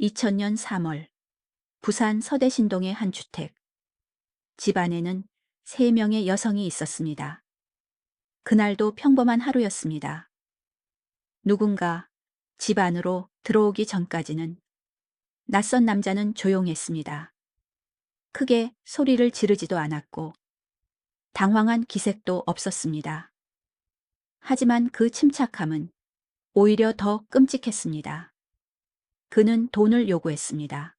2000년 3월 부산 서대신동의 한 주택. 집 안에는 3명의 여성이 있었습니다. 그날도 평범한 하루였습니다. 누군가 집 안으로 들어오기 전까지는 낯선 남자는 조용했습니다. 크게 소리를 지르지도 않았고 당황한 기색도 없었습니다. 하지만 그 침착함은 오히려 더 끔찍했습니다. 그는 돈을 요구했습니다.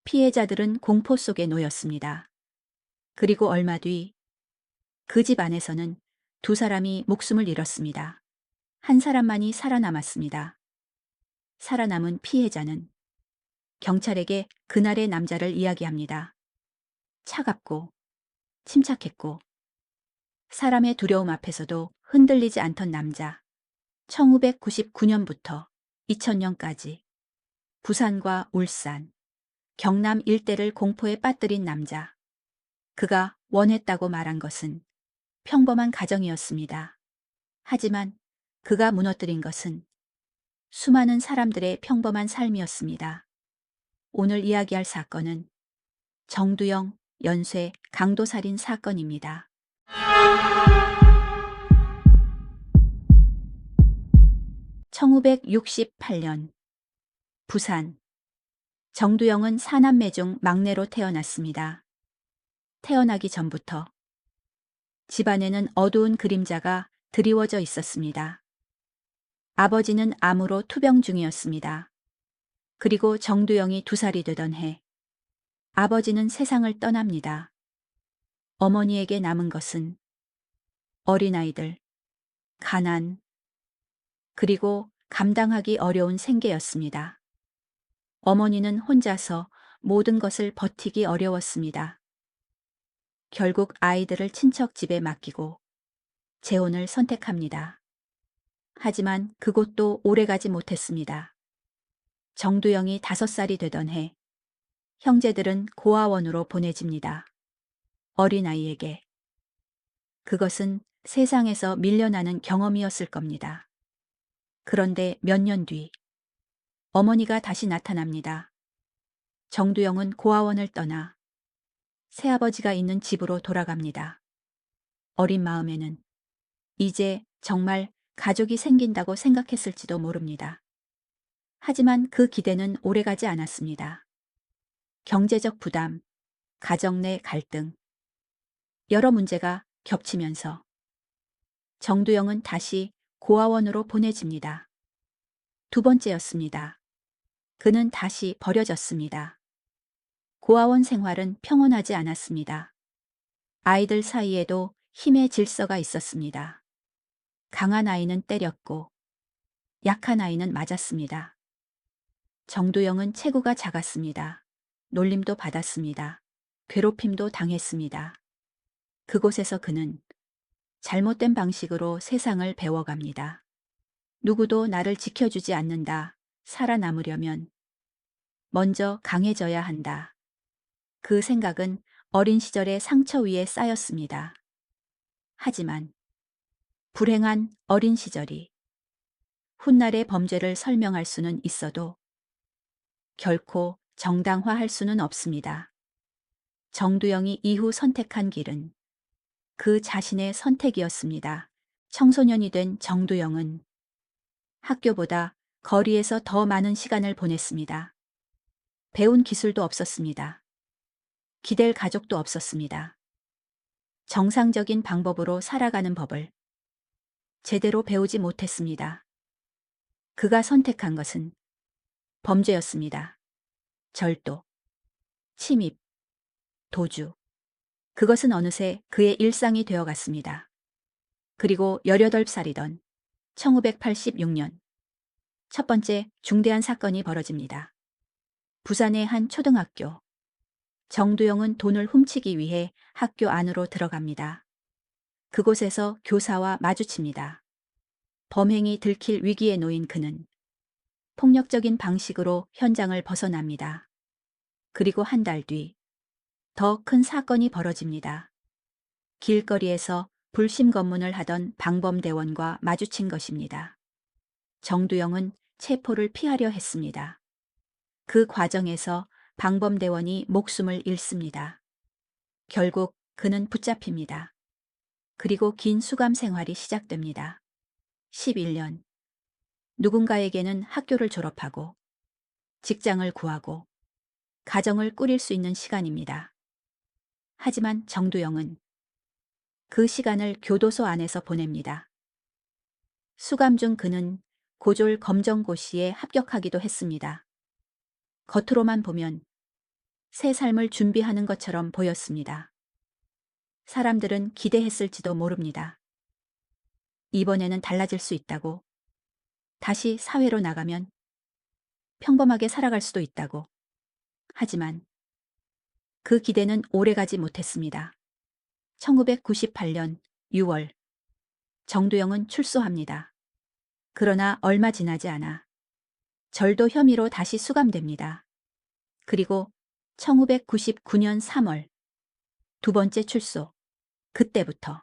피해자들은 공포 속에 놓였습니다. 그리고 얼마 뒤 그 집 안에서는 2사람이 목숨을 잃었습니다. 한 사람만이 살아남았습니다. 살아남은 피해자는 경찰에게 그날의 남자를 이야기합니다. 차갑고 침착했고 사람의 두려움 앞에서도 흔들리지 않던 남자. 1999년부터 2000년까지 부산과 울산, 경남 일대를 공포에 빠뜨린 남자. 그가 원했다고 말한 것은 평범한 가정이었습니다. 하지만 그가 무너뜨린 것은 수많은 사람들의 평범한 삶이었습니다. 오늘 이야기할 사건은 정두영 연쇄 강도살인 사건입니다. 1968년 부산. 정두영은 4남매 중 막내로 태어났습니다. 태어나기 전부터 집안에는 어두운 그림자가 드리워져 있었습니다. 아버지는 암으로 투병 중이었습니다. 그리고 정두영이 2살이 되던 해 아버지는 세상을 떠납니다. 어머니에게 남은 것은 어린아이들, 가난, 그리고 감당하기 어려운 생계였습니다. 어머니는 혼자서 모든 것을 버티기 어려웠습니다. 결국 아이들을 친척 집에 맡기고 재혼을 선택합니다. 하지만 그곳도 오래가지 못했습니다. 정두영이 5살이 되던 해 형제들은 고아원으로 보내집니다. 어린아이에게. 그것은 세상에서 밀려나는 경험이었을 겁니다. 그런데 몇 년 뒤 어머니가 다시 나타납니다. 정두영은 고아원을 떠나 새아버지가 있는 집으로 돌아갑니다. 어린 마음에는 이제 정말 가족이 생긴다고 생각했을지도 모릅니다. 하지만 그 기대는 오래가지 않았습니다. 경제적 부담, 가정 내 갈등, 여러 문제가 겹치면서 정두영은 다시 고아원으로 보내집니다. 2번째였습니다. 그는 다시 버려졌습니다. 고아원 생활은 평온하지 않았습니다. 아이들 사이에도 힘의 질서가 있었습니다. 강한 아이는 때렸고 약한 아이는 맞았습니다. 정두영은 체구가 작았습니다. 놀림도 받았습니다. 괴롭힘도 당했습니다. 그곳에서 그는 잘못된 방식으로 세상을 배워갑니다. 누구도 나를 지켜주지 않는다. 살아남으려면 먼저 강해져야 한다. 그 생각은 어린 시절의 상처 위에 쌓였습니다. 하지만 불행한 어린 시절이 훗날의 범죄를 설명할 수는 있어도 결코 정당화할 수는 없습니다. 정두영이 이후 선택한 길은 그 자신의 선택이었습니다. 청소년이 된 정두영은 학교보다 거리에서 더 많은 시간을 보냈습니다. 배운 기술도 없었습니다. 기댈 가족도 없었습니다. 정상적인 방법으로 살아가는 법을 제대로 배우지 못했습니다. 그가 선택한 것은 범죄였습니다. 절도, 침입, 도주. 그것은 어느새 그의 일상이 되어갔습니다. 그리고 18살이던 1986년 첫 번째 중대한 사건이 벌어집니다. 부산의 한 초등학교. 정두영은 돈을 훔치기 위해 학교 안으로 들어갑니다. 그곳에서 교사와 마주칩니다. 범행이 들킬 위기에 놓인 그는 폭력적인 방식으로 현장을 벗어납니다. 그리고 한 달 뒤 더 큰 사건이 벌어집니다. 길거리에서 불심 검문을 하던 방범대원과 마주친 것입니다. 정두영은 체포를 피하려 했습니다. 그 과정에서 방범대원이 목숨을 잃습니다. 결국 그는 붙잡힙니다. 그리고 긴 수감 생활이 시작됩니다. 11년. 누군가에게는 학교를 졸업하고 직장을 구하고 가정을 꾸릴 수 있는 시간입니다. 하지만 정두영은 그 시간을 교도소 안에서 보냅니다. 수감 중 그는 고졸 검정고시에 합격하기도 했습니다. 겉으로만 보면 새 삶을 준비하는 것처럼 보였습니다. 사람들은 기대했을지도 모릅니다. 이번에는 달라질 수 있다고, 다시 사회로 나가면 평범하게 살아갈 수도 있다고. 하지만 그 기대는 오래가지 못했습니다. 1998년 6월 정두영은 출소합니다. 그러나 얼마 지나지 않아 절도 혐의로 다시 수감됩니다. 그리고 1999년 3월 두 번째 출소. 그때부터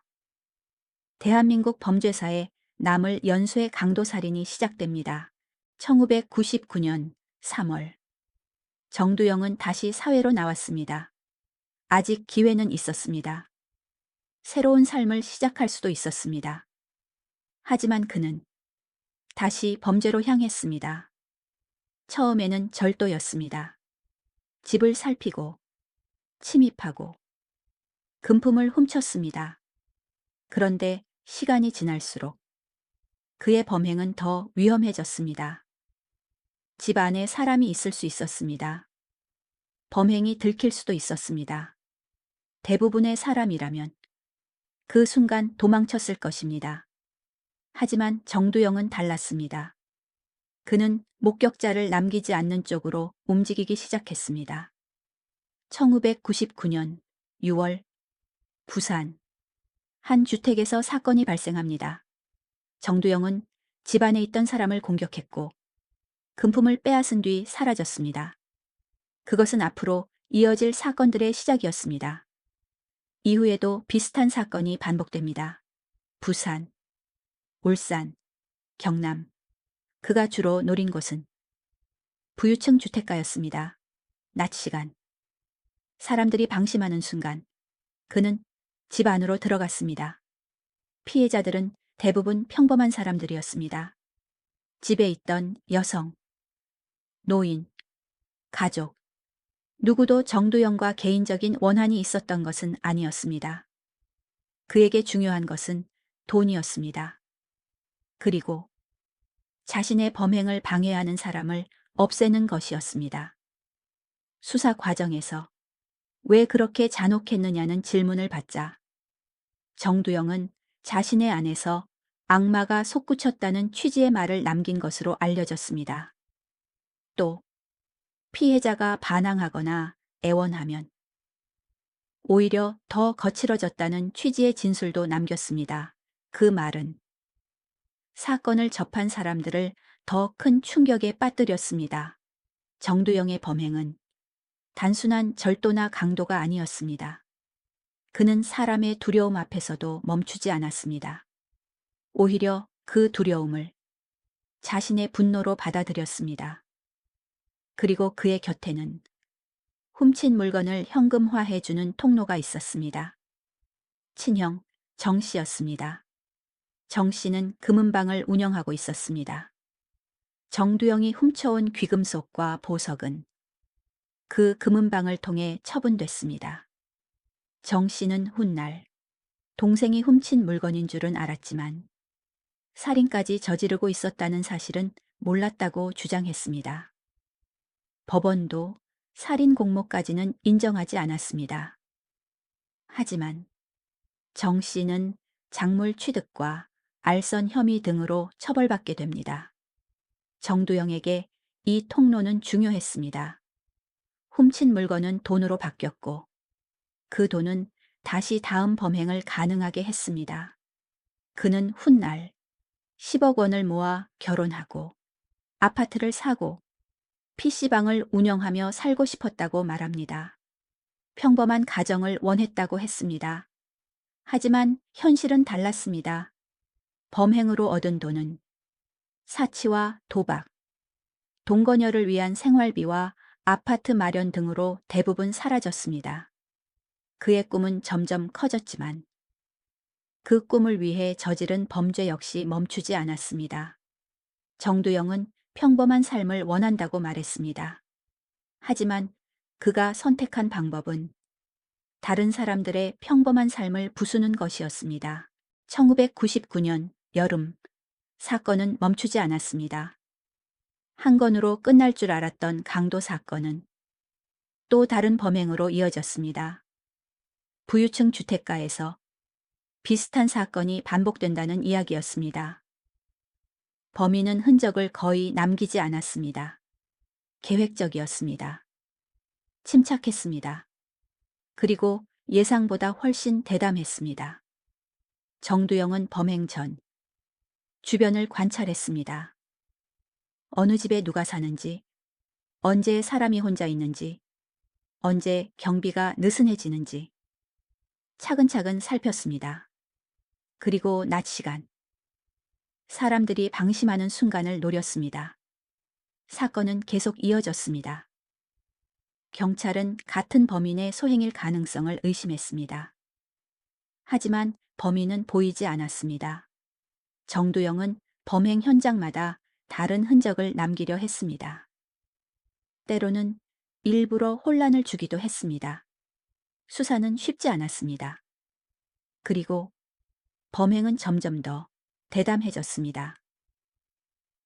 대한민국 범죄사에 남을 연쇄 강도살인이 시작됩니다. 1999년 3월 정두영은 다시 사회로 나왔습니다. 아직 기회는 있었습니다. 새로운 삶을 시작할 수도 있었습니다. 하지만 그는 다시 범죄로 향했습니다. 처음에는 절도였습니다. 집을 살피고 침입하고 금품을 훔쳤습니다. 그런데 시간이 지날수록 그의 범행은 더 위험해졌습니다. 집 안에 사람이 있을 수 있었습니다. 범행이 들킬 수도 있었습니다. 대부분의 사람이라면 그 순간 도망쳤을 것입니다. 하지만 정두영은 달랐습니다. 그는 목격자를 남기지 않는 쪽으로 움직이기 시작했습니다. 1999년 6월 부산 한 주택에서 사건이 발생합니다. 정두영은 집 안에 있던 사람을 공격했고 금품을 빼앗은 뒤 사라졌습니다. 그것은 앞으로 이어질 사건들의 시작이었습니다. 이후에도 비슷한 사건이 반복됩니다. 부산, 울산, 경남. 그가 주로 노린 곳은 부유층 주택가였습니다. 낮 시간. 사람들이 방심하는 순간 그는 집 안으로 들어갔습니다. 피해자들은 대부분 평범한 사람들이었습니다. 집에 있던 여성, 노인, 가족, 누구도 정두영과 개인적인 원한이 있었던 것은 아니었습니다. 그에게 중요한 것은 돈이었습니다. 그리고 자신의 범행을 방해하는 사람을 없애는 것이었습니다. 수사 과정에서 왜 그렇게 잔혹했느냐는 질문을 받자 정두영은 자신의 안에서 악마가 솟구쳤다는 취지의 말을 남긴 것으로 알려졌습니다. 또 피해자가 반항하거나 애원하면 오히려 더 거칠어졌다는 취지의 진술도 남겼습니다. 그 말은 사건을 접한 사람들을 더 큰 충격에 빠뜨렸습니다. 정두영의 범행은 단순한 절도나 강도가 아니었습니다. 그는 사람의 두려움 앞에서도 멈추지 않았습니다. 오히려 그 두려움을 자신의 분노로 받아들였습니다. 그리고 그의 곁에는 훔친 물건을 현금화해주는 통로가 있었습니다. 친형 정 씨였습니다. 정 씨는 금은방을 운영하고 있었습니다. 정두영이 훔쳐온 귀금속과 보석은 그 금은방을 통해 처분됐습니다. 정 씨는 훗날 동생이 훔친 물건인 줄은 알았지만 살인까지 저지르고 있었다는 사실은 몰랐다고 주장했습니다. 법원도 살인 공모까지는 인정하지 않았습니다. 하지만 정 씨는 작물 취득과 알선 혐의 등으로 처벌받게 됩니다. 정두영에게 이 통로는 중요했습니다. 훔친 물건은 돈으로 바뀌었고 그 돈은 다시 다음 범행을 가능하게 했습니다. 그는 훗날 10억 원을 모아 결혼하고 아파트를 사고 PC방을 운영하며 살고 싶었다고 말합니다. 평범한 가정을 원했다고 했습니다. 하지만 현실은 달랐습니다. 범행으로 얻은 돈은 사치와 도박, 동거녀를 위한 생활비와 아파트 마련 등으로 대부분 사라졌습니다. 그의 꿈은 점점 커졌지만 그 꿈을 위해 저지른 범죄 역시 멈추지 않았습니다. 정두영은 평범한 삶을 원한다고 말했습니다. 하지만 그가 선택한 방법은 다른 사람들의 평범한 삶을 부수는 것이었습니다. 1999년 여름, 사건은 멈추지 않았습니다. 한 건으로 끝날 줄 알았던 강도 사건은 또 다른 범행으로 이어졌습니다. 부유층 주택가에서 비슷한 사건이 반복된다는 이야기였습니다. 범인은 흔적을 거의 남기지 않았습니다. 계획적이었습니다. 침착했습니다. 그리고 예상보다 훨씬 대담했습니다. 정두영은 범행 전 주변을 관찰했습니다. 어느 집에 누가 사는지, 언제 사람이 혼자 있는지, 언제 경비가 느슨해지는지 차근차근 살폈습니다. 그리고 낮 시간, 사람들이 방심하는 순간을 노렸습니다. 사건은 계속 이어졌습니다. 경찰은 같은 범인의 소행일 가능성을 의심했습니다. 하지만 범인은 보이지 않았습니다. 정두영은 범행 현장마다 다른 흔적을 남기려 했습니다. 때로는 일부러 혼란을 주기도 했습니다. 수사는 쉽지 않았습니다. 그리고 범행은 점점 더 대담해졌습니다.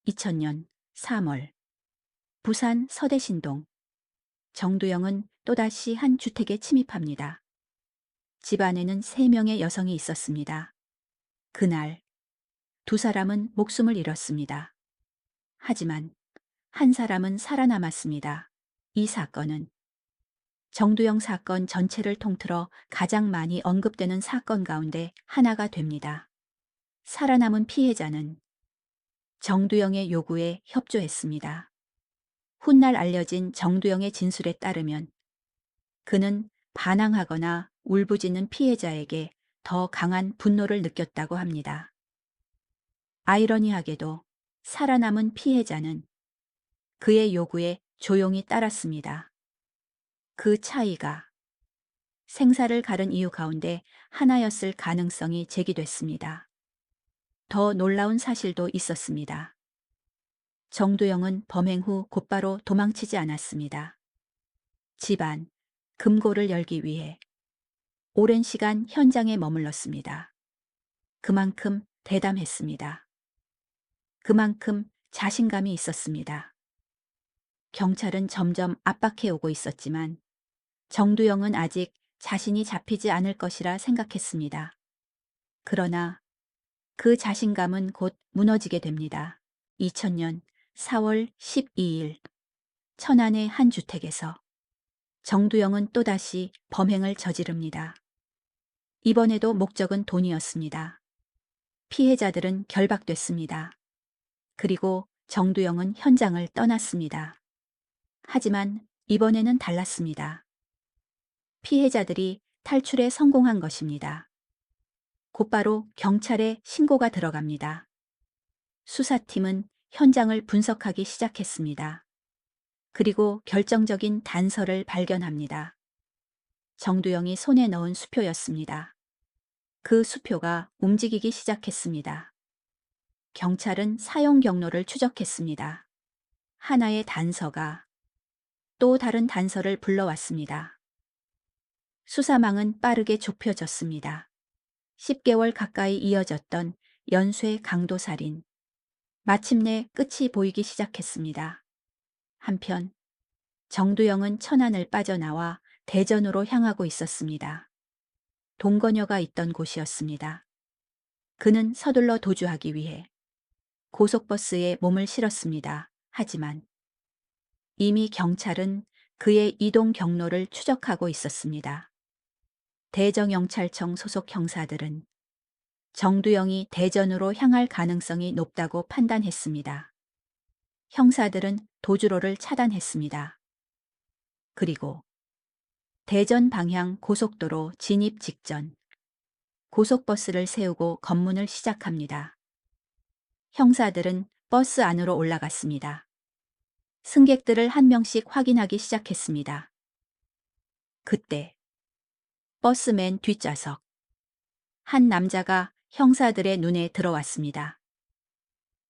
2000년 3월 부산 서대신동 정두영은 또다시 한 주택에 침입합니다. 집 안에는 3명의 여성이 있었습니다. 그날 두 사람은 목숨을 잃었습니다. 하지만 한 사람은 살아남았습니다. 이 사건은 정두영 사건 전체를 통틀어 가장 많이 언급되는 사건 가운데 하나가 됩니다. 살아남은 피해자는 정두영의 요구에 협조했습니다. 훗날 알려진 정두영의 진술에 따르면 그는 반항하거나 울부짖는 피해자에게 더 강한 분노를 느꼈다고 합니다. 아이러니하게도 살아남은 피해자는 그의 요구에 조용히 따랐습니다. 그 차이가 생사를 가른 이유 가운데 하나였을 가능성이 제기됐습니다. 더 놀라운 사실도 있었습니다. 정두영은 범행 후 곧바로 도망치지 않았습니다. 집안, 금고를 열기 위해 오랜 시간 현장에 머물렀습니다. 그만큼 대담했습니다. 그만큼 자신감이 있었습니다. 경찰은 점점 압박해 오고 있었지만 정두영은 아직 자신이 잡히지 않을 것이라 생각했습니다. 그러나 그 자신감은 곧 무너지게 됩니다. 2000년 4월 12일 천안의 한 주택에서 정두영은 또다시 범행을 저지릅니다. 이번에도 목적은 돈이었습니다. 피해자들은 결박됐습니다. 그리고 정두영은 현장을 떠났습니다. 하지만 이번에는 달랐습니다. 피해자들이 탈출에 성공한 것입니다. 곧바로 경찰에 신고가 들어갑니다. 수사팀은 현장을 분석하기 시작했습니다. 그리고 결정적인 단서를 발견합니다. 정두영이 손에 넣은 수표였습니다. 그 수표가 움직이기 시작했습니다. 경찰은 사용 경로를 추적했습니다. 하나의 단서가 또 다른 단서를 불러왔습니다. 수사망은 빠르게 좁혀졌습니다. 10개월 가까이 이어졌던 연쇄 강도살인. 마침내 끝이 보이기 시작했습니다. 한편 정두영은 천안을 빠져나와 대전으로 향하고 있었습니다. 동거녀가 있던 곳이었습니다. 그는 서둘러 도주하기 위해 고속버스에 몸을 실었습니다. 하지만 이미 경찰은 그의 이동 경로를 추적하고 있었습니다. 대정영찰청 소속 형사들은 정두영이 대전으로 향할 가능성이 높다고 판단했습니다. 형사들은 도주로를 차단했습니다. 그리고 대전 방향 고속도로 진입 직전 고속버스를 세우고 검문을 시작합니다. 형사들은 버스 안으로 올라갔습니다. 승객들을 한 명씩 확인하기 시작했습니다. 그때 버스 맨 뒷좌석 한 남자가 형사들의 눈에 들어왔습니다.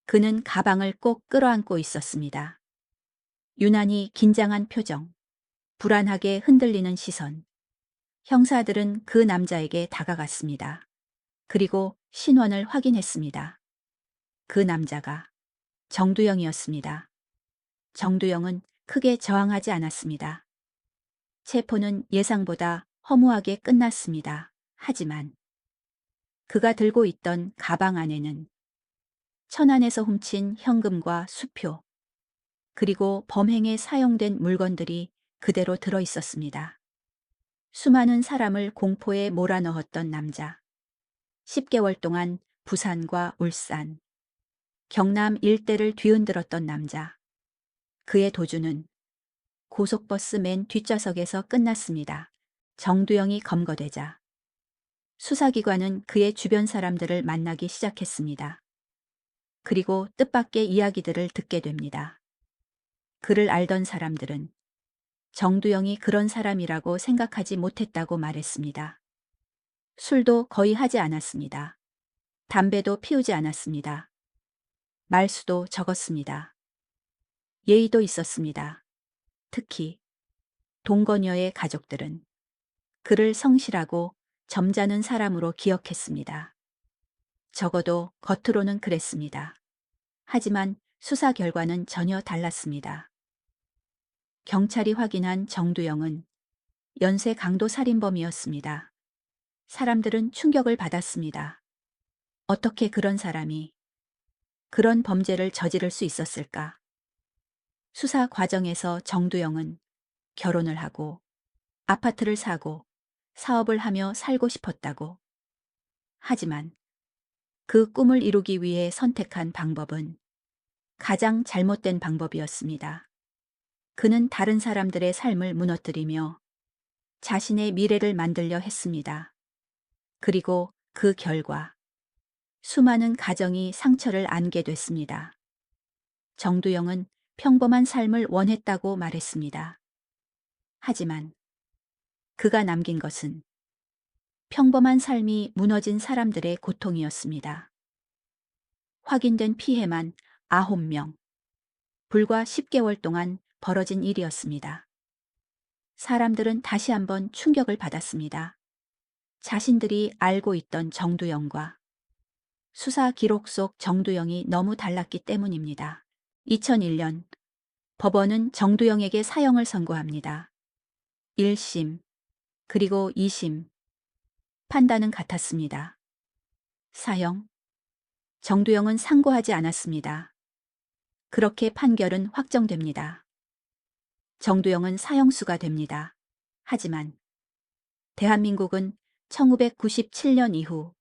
그는 가방을 꼭 끌어안고 있었습니다. 유난히 긴장한 표정, 불안하게 흔들리는 시선. 형사들은 그 남자에게 다가갔습니다. 그리고 신원을 확인했습니다. 그 남자가 정두영이었습니다. 정두영은 크게 저항하지 않았습니다. 체포는 예상보다 허무하게 끝났습니다. 하지만 그가 들고 있던 가방 안에는 천안에서 훔친 현금과 수표, 그리고 범행에 사용된 물건들이 그대로 들어 있었습니다. 수많은 사람을 공포에 몰아넣었던 남자. 10개월 동안 부산과 울산, 경남 일대를 뒤흔들었던 남자. 그의 도주는 고속버스 맨 뒷좌석에서 끝났습니다. 정두영이 검거되자 수사기관은 그의 주변 사람들을 만나기 시작했습니다. 그리고 뜻밖의 이야기들을 듣게 됩니다. 그를 알던 사람들은 정두영이 그런 사람이라고 생각하지 못했다고 말했습니다. 술도 거의 하지 않았습니다. 담배도 피우지 않았습니다. 말수도 적었습니다. 예의도 있었습니다. 특히 동거녀의 가족들은 그를 성실하고 점잖은 사람으로 기억했습니다. 적어도 겉으로는 그랬습니다. 하지만 수사 결과는 전혀 달랐습니다. 경찰이 확인한 정두영은 연쇄 강도 살인범이었습니다. 사람들은 충격을 받았습니다. 어떻게 그런 사람이 그런 범죄를 저지를 수 있었을까? 수사 과정에서 정두영은 결혼을 하고 아파트를 사고 사업을 하며 살고 싶었다고. 하지만 그 꿈을 이루기 위해 선택한 방법은 가장 잘못된 방법이었습니다. 그는 다른 사람들의 삶을 무너뜨리며 자신의 미래를 만들려 했습니다. 그리고 그 결과 수많은 가정이 상처를 안게 됐습니다. 정두영은 평범한 삶을 원했다고 말했습니다. 하지만 그가 남긴 것은 평범한 삶이 무너진 사람들의 고통이었습니다. 확인된 피해만 9명. 불과 10개월 동안 벌어진 일이었습니다. 사람들은 다시 한번 충격을 받았습니다. 자신들이 알고 있던 정두영과 수사 기록 속 정두영이 너무 달랐기 때문입니다. 2001년 법원은 정두영에게 사형을 선고합니다. 1심, 그리고 2심. 판단은 같았습니다. 사형. 정두영은 상고하지 않았습니다. 그렇게 판결은 확정됩니다. 정두영은 사형수가 됩니다. 하지만 대한민국은 1997년 이후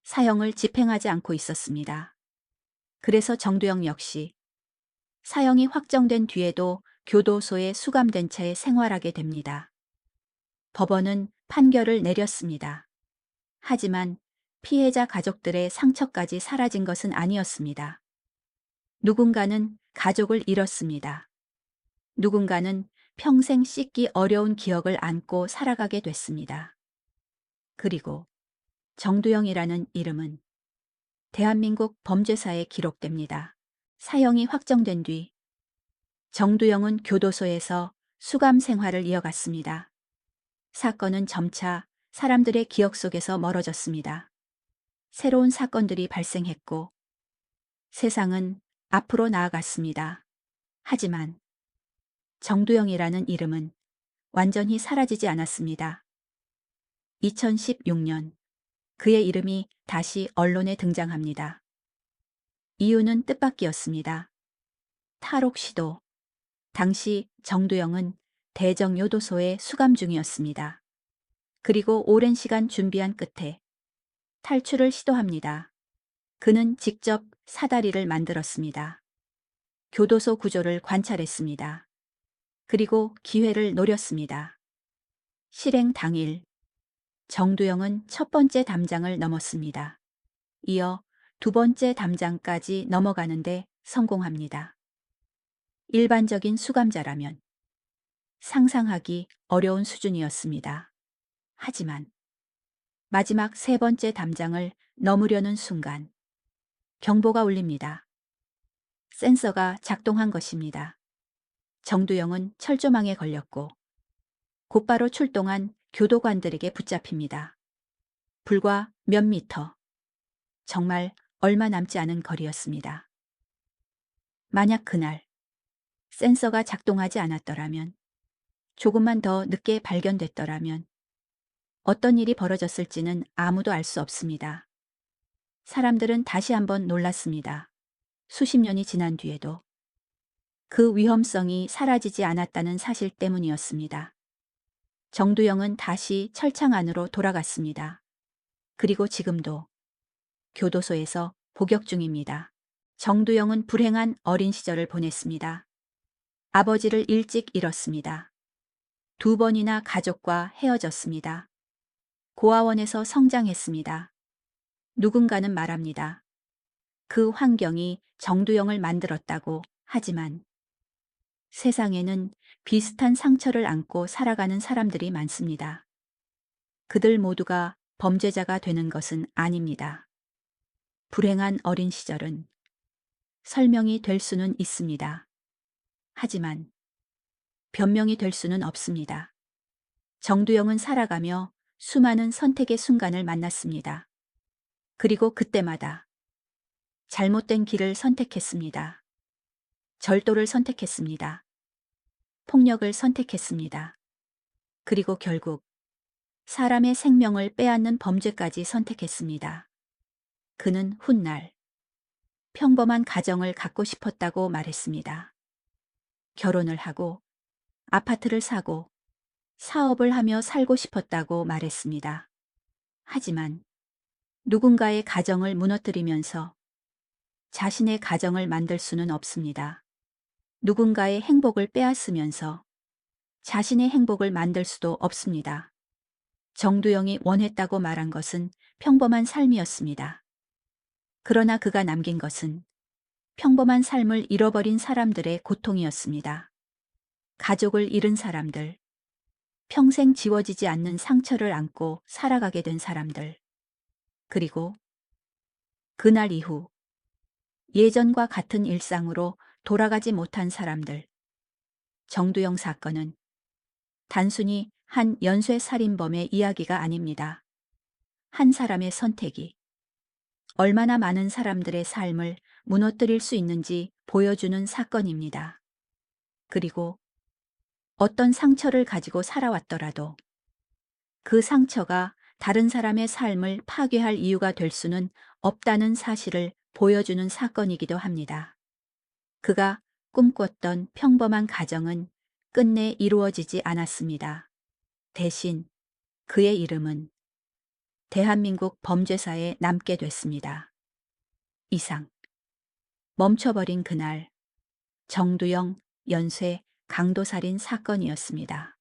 사형을 집행하지 않고 있었습니다. 그래서 정두영 역시 사형이 확정된 뒤에도 교도소에 수감된 채 생활하게 됩니다. 법원은 판결을 내렸습니다. 하지만 피해자 가족들의 상처까지 사라진 것은 아니었습니다. 누군가는 가족을 잃었습니다. 누군가는 평생 씻기 어려운 기억을 안고 살아가게 됐습니다. 그리고 정두영이라는 이름은 대한민국 범죄사에 기록됩니다. 사형이 확정된 뒤 정두영은 교도소에서 수감 생활을 이어갔습니다. 사건은 점차 사람들의 기억 속에서 멀어졌습니다. 새로운 사건들이 발생했고 세상은 앞으로 나아갔습니다. 하지만 정두영이라는 이름은 완전히 사라지지 않았습니다. 2016년 그의 이름이 다시 언론에 등장합니다. 이유는 뜻밖이었습니다. 탈옥 시도. 당시 정두영은 대정요도소에 수감 중이었습니다. 그리고 오랜 시간 준비한 끝에 탈출을 시도합니다. 그는 직접 사다리를 만들었습니다. 교도소 구조를 관찰했습니다. 그리고 기회를 노렸습니다. 실행 당일 정두영은 첫 번째 담장을 넘었습니다. 이어 두 번째 담장까지 넘어가는데 성공합니다. 일반적인 수감자라면 상상하기 어려운 수준이었습니다. 하지만 마지막 세 번째 담장을 넘으려는 순간 경보가 울립니다. 센서가 작동한 것입니다. 정두영은 철조망에 걸렸고 곧바로 출동한 교도관들에게 붙잡힙니다. 불과 몇 미터, 정말 얼마 남지 않은 거리였습니다. 만약 그날 센서가 작동하지 않았더라면, 조금만 더 늦게 발견됐더라면 어떤 일이 벌어졌을지는 아무도 알 수 없습니다. 사람들은 다시 한번 놀랐습니다. 수십 년이 지난 뒤에도 그 위험성이 사라지지 않았다는 사실 때문이었습니다. 정두영은 다시 철창 안으로 돌아갔습니다. 그리고 지금도 교도소에서 복역 중입니다. 정두영은 불행한 어린 시절을 보냈습니다. 아버지를 일찍 잃었습니다. 두 번이나 가족과 헤어졌습니다. 고아원에서 성장했습니다. 누군가는 말합니다. 그 환경이 정두영을 만들었다고. 하지만 세상에는 비슷한 상처를 안고 살아가는 사람들이 많습니다. 그들 모두가 범죄자가 되는 것은 아닙니다. 불행한 어린 시절은 설명이 될 수는 있습니다. 하지만 변명이 될 수는 없습니다. 정두영은 살아가며 수많은 선택의 순간을 만났습니다. 그리고 그때마다 잘못된 길을 선택했습니다. 절도를 선택했습니다. 폭력을 선택했습니다. 그리고 결국 사람의 생명을 빼앗는 범죄까지 선택했습니다. 그는 훗날 평범한 가정을 갖고 싶었다고 말했습니다. 결혼을 하고 아파트를 사고 사업을 하며 살고 싶었다고 말했습니다. 하지만 누군가의 가정을 무너뜨리면서 자신의 가정을 만들 수는 없습니다. 누군가의 행복을 빼앗으면서 자신의 행복을 만들 수도 없습니다. 정두영이 원했다고 말한 것은 평범한 삶이었습니다. 그러나 그가 남긴 것은 평범한 삶을 잃어버린 사람들의 고통이었습니다. 가족을 잃은 사람들, 평생 지워지지 않는 상처를 안고 살아가게 된 사람들, 그리고 그날 이후 예전과 같은 일상으로 돌아가지 못한 사람들. 정두영 사건은 단순히 한 연쇄 살인범의 이야기가 아닙니다. 한 사람의 선택이 얼마나 많은 사람들의 삶을 무너뜨릴 수 있는지 보여주는 사건입니다. 그리고 어떤 상처를 가지고 살아왔더라도 그 상처가 다른 사람의 삶을 파괴할 이유가 될 수는 없다는 사실을 보여주는 사건이기도 합니다. 그가 꿈꿨던 평범한 가정은 끝내 이루어지지 않았습니다. 대신 그의 이름은 대한민국 범죄사에 남게 됐습니다. 이상. 멈춰버린 그날 정두영 연쇄 강도살인 사건이었습니다.